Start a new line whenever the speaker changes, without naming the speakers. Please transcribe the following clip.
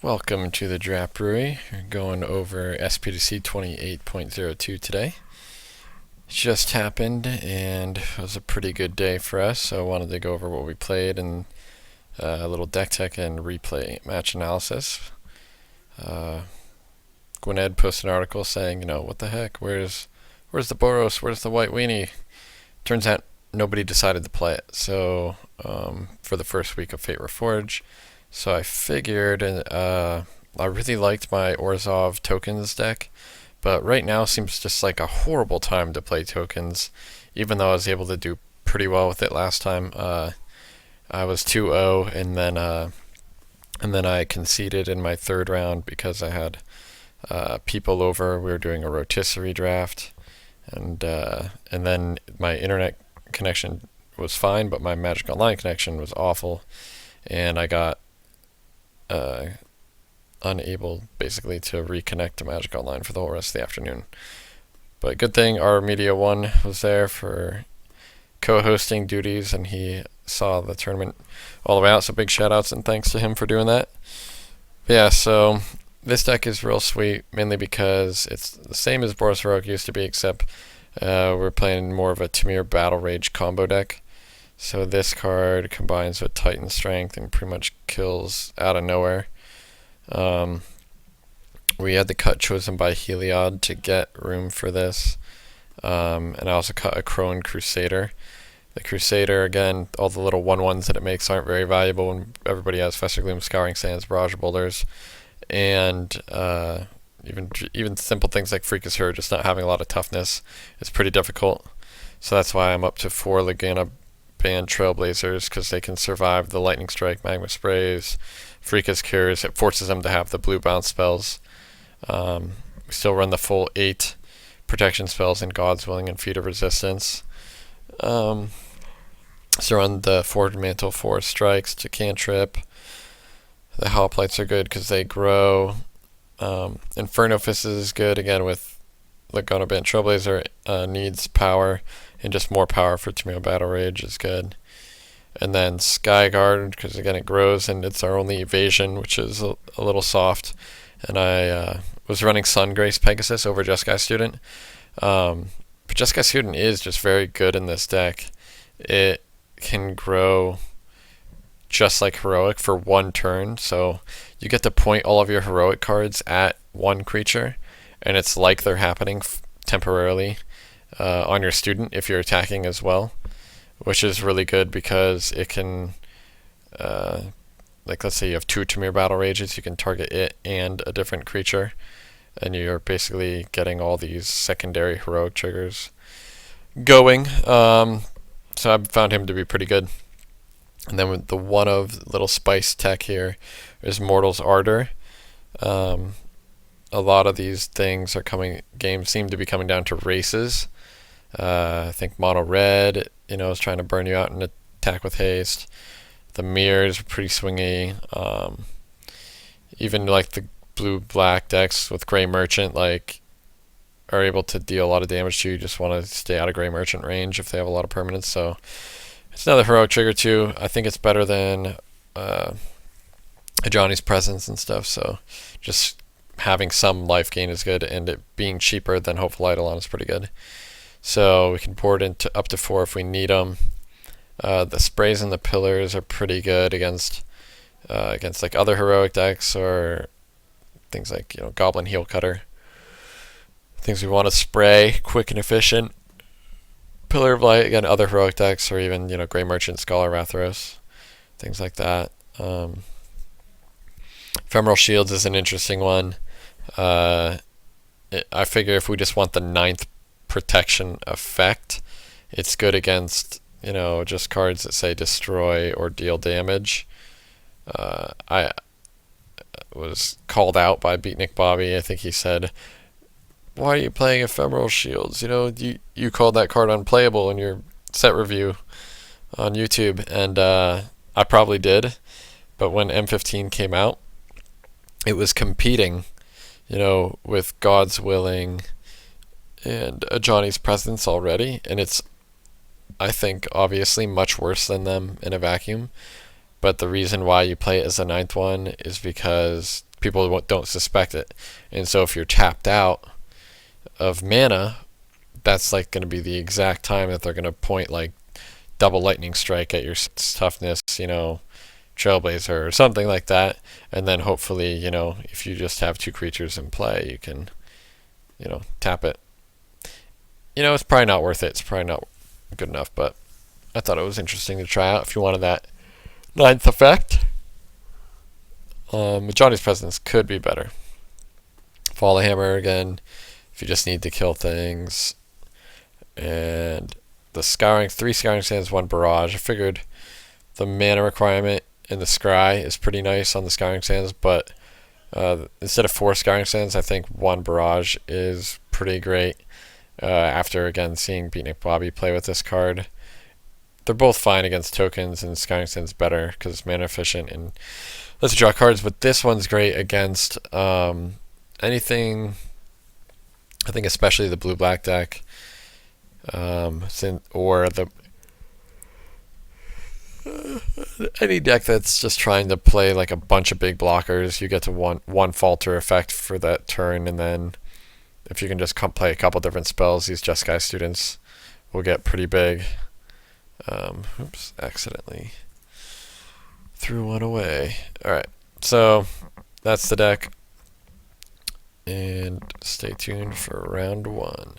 Welcome to the Draft Brewery. We're going over SPDC 28.02 today. It just happened and it was a pretty good day for us, so I wanted to go over what we played and a little deck tech and replay match analysis. Gwinnett posted an article saying, what the heck, where's the Boros, where's the White Weenie? Turns out nobody decided to play it, so for the first week of Fate Reforged. So I figured, I really liked my Orzhov tokens deck, but right now seems just like a horrible time to play tokens, even though I was able to do pretty well with it last time. I was 2-0, and then I conceded in my third round because I had people over. We were doing a rotisserie draft, and then my internet connection was fine, but my Magic Online connection was awful, and I got unable basically to reconnect to Magic Online for the whole rest of the afternoon. But good thing our Media One was there for co-hosting duties, and he saw the tournament all the way out, so big shout outs and thanks to him for doing that. But yeah, so this deck is real sweet, mainly because it's the same as Boros Heroic used to be, except we're playing more of a Tamir Battle Rage combo deck. So this card combines with Titan Strength and pretty much kills out of nowhere. We had the cut chosen by Heliod to get room for this. And I also cut a Crone Crusader. The Crusader, again, all the little 1/1s that it makes aren't very valuable when everybody has Fester Gloom, Scouring Sands, Barrage Boulders. And even simple things like Freakus Her, just not having a lot of toughness, is pretty difficult. So that's why I'm up to 4 Laguna Band Trailblazers, because they can survive the Lightning Strike, Magma Sprays, Freakus Cures. It forces them to have the blue bounce spells. We still run the full 8 protection spells in God's Willing and Feet of Resistance. So run the Forward Mantle 4 strikes to cantrip. The Hoplites are good because they grow. Inferno Fist is good again with Laguna Band Trailblazer. Needs power, and just more power for Tamir Battle Rage is good. And then Skyguard, because again it grows and it's our only evasion, which is a little soft. And I was running Sungrace Pegasus over Jeskai Student. But Jeskai Student is just very good in this deck. It can grow just like Heroic for 1 turn, so you get to point all of your Heroic cards at one creature, and it's like they're happening temporarily on your student if you're attacking as well, which is really good because it can, let's say you have 2 Tamir Battle Rages, you can target it and a different creature, and you're basically getting all these secondary Heroic triggers going. So I found him to be pretty good. And then with the one of little spice tech here is Mortal's Ardor. A lot of these things games seem to be coming down to races. I think Mono Red, is trying to burn you out and attack with haste. The mirrors are pretty swingy. Even like the blue-black decks with Grey Merchant, are able to deal a lot of damage to you. You just want to stay out of Grey Merchant range if they have a lot of permanents. So it's another Heroic trigger too. I think it's better than Ajani's Presence and stuff. So just having some life gain is good, and it being cheaper than Hopeful Eidolon is pretty good. So we can board into up to 4 if we need them. The sprays and the pillars are pretty good against like other Heroic decks, or things like Goblin Heel Cutter. Things we want to spray quick and efficient. Pillar of Light, again, other Heroic decks, or even Grey Merchant, Scholar Rathros, things like that. Ephemeral Shields is an interesting one. I figure if we just want the 9th protection effect, it's good against just cards that say destroy or deal damage. I was called out by Beatnik Bobby. I think he said, "Why are you playing Ephemeral Shields? You called that card unplayable in your set review on YouTube," and I probably did. But when M15 came out, it was competing, with God's Willing and Ajani's Presence already, and it's, I think, obviously much worse than them in a vacuum. But the reason why you play it as a 9th one is because people don't suspect it. And so if you're tapped out of mana, that's like going to be the exact time that they're going to point like double lightning strike at your toughness, Trailblazer or something like that. And then hopefully, if you just have 2 creatures in play, you can, tap it. It's probably not worth it. It's probably not good enough, but I thought it was interesting to try out if you wanted that 9th effect. Johnny's Presence could be better. Fall of Hammer again, if you just need to kill things. And the 3 Scouring Sands, 1 Barrage. I figured the mana requirement in the Scry is pretty nice on the Scouring Sands, but instead of 4 Scouring Sands, I think 1 Barrage is pretty great. After, again, seeing Beatnik Bobby play with this card. They're both fine against tokens, and Scouring Sands better because it's mana efficient and lets you draw cards, but this one's great against anything, I think especially the blue-black deck, or any deck that's just trying to play like a bunch of big blockers. You get to one falter effect for that turn, and then if you can just play a couple different spells, these Jeskai students will get pretty big. Oops, accidentally threw one away. Alright, so that's the deck. And stay tuned for round 1.